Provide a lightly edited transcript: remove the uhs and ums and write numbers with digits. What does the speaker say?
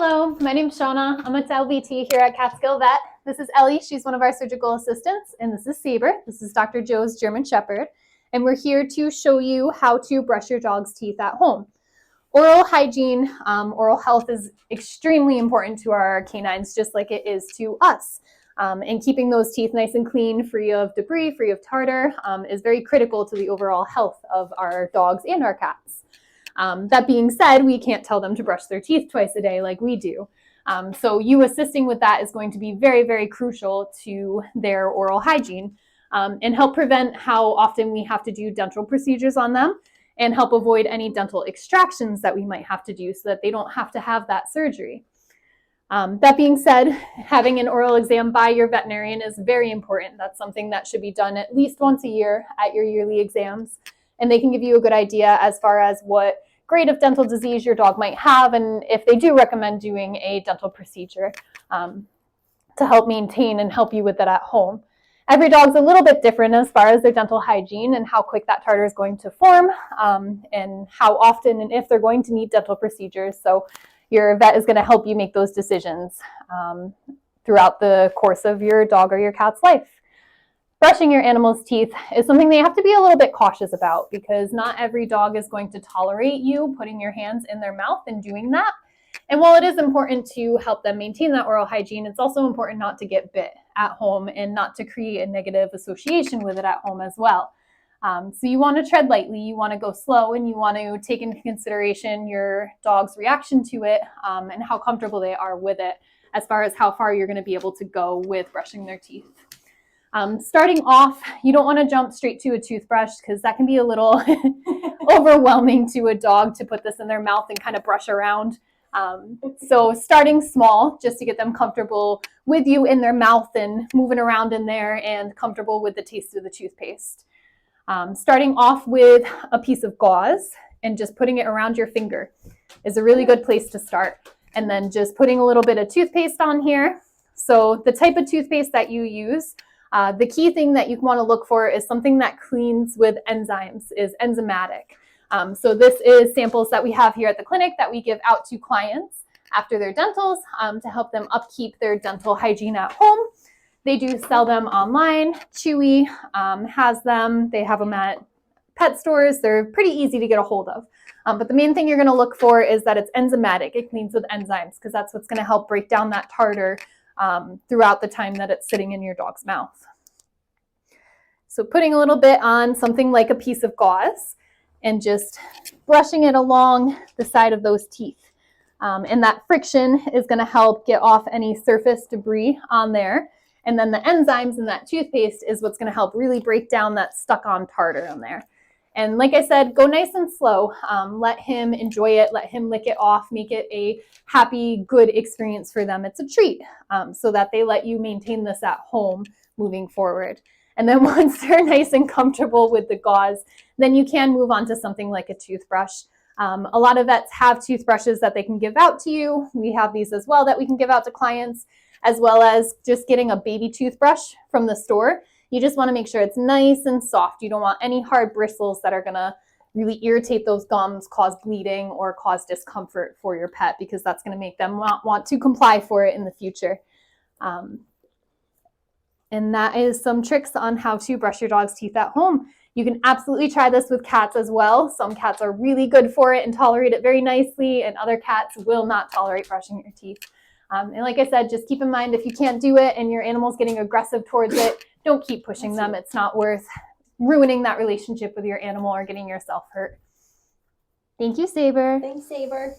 Hello, my name's Shauna. I'm a LVT here at Catskill Vet. This is Ellie. She's one of our surgical assistants. And this is Saber. This is Dr. Joe's German Shepherd. And we're here to show you how to brush your dog's teeth at home. Oral hygiene, oral health is extremely important to our canines, just like it is to us. And keeping those teeth nice and clean, free of debris, free of tartar, is very critical to the overall health of our dogs and our cats. That being said, we can't tell them to brush their teeth twice a day like we do. So you assisting with that is going to be very, very crucial to their oral hygiene and help prevent how often we have to do dental procedures on them and help avoid any dental extractions that we might have to do so that they don't have to have that surgery. That being said, having an oral exam by your veterinarian is very important. That's something that should be done at least once a year at your yearly exams. And they can give you a good idea as far as what grade of dental disease your dog might have and if they do recommend doing a dental procedure to help maintain and help you with that at home. Every dog's a little bit different as far as their dental hygiene and how quick that tartar is going to form and how often and if they're going to need dental procedures. So your vet is going to help you make those decisions throughout the course of your dog or your cat's life. Brushing your animal's teeth is something they have to be a little bit cautious about because not every dog is going to tolerate you putting your hands in their mouth and doing that. And while it is important to help them maintain that oral hygiene, it's also important not to get bit at home and not to create a negative association with it at home as well. So you want to tread lightly, you want to go slow, and you want to take into consideration your dog's reaction to it and how comfortable they are with it as far as how far you're going to be able to go with brushing their teeth. Starting off, you don't want to jump straight to a toothbrush because that can be a little overwhelming to a dog to put this in their mouth and kind of brush around. So starting small just to get them comfortable with you in their mouth and moving around in there and comfortable with the taste of the toothpaste. Starting off with a piece of gauze and just putting it around your finger is a really good place to start. And then just putting a little bit of toothpaste on here. So the type of toothpaste that you use, the key thing that you want to look for is something that cleans with enzymes, is enzymatic. So this is samples that we have here at the clinic that we give out to clients after their dentals to help them upkeep their dental hygiene at home. They do sell them online. Chewy has them. They have them at pet stores. They're pretty easy to get a hold of. But the main thing you're going to look for is that it's enzymatic. It cleans with enzymes because that's what's going to help break down that tartar throughout the time that it's sitting in your dog's mouth. So putting a little bit on something like a piece of gauze and just brushing it along the side of those teeth. And that friction is going to help get off any surface debris on there. And then the enzymes in that toothpaste is what's going to help really break down that stuck on tartar in there. And like I said, go nice and slow. Let him enjoy it. Let him lick it off. Make it a happy, good experience for them. It's a treat so that they let you maintain this at home moving forward. And then once they're nice and comfortable with the gauze, then you can move on to something like a toothbrush. A lot of vets have toothbrushes that they can give out to you. We have these as well that we can give out to clients, as well as just getting a baby toothbrush from the store. You just want to make sure it's nice and soft. You don't want any hard bristles that are going to really irritate those gums, cause bleeding, or cause discomfort for your pet because that's going to make them not want to comply for it in the future. And that is some tricks on how to brush your dog's teeth at home. You can absolutely try this with cats as well. Some cats are really good for it and tolerate it very nicely, and other cats will not tolerate brushing your teeth. And like I said, just keep in mind if you can't do it and your animal's getting aggressive towards it, don't keep pushing them. It's not worth ruining that relationship with your animal or getting yourself hurt. Thank you, Saber. Thanks, Saber.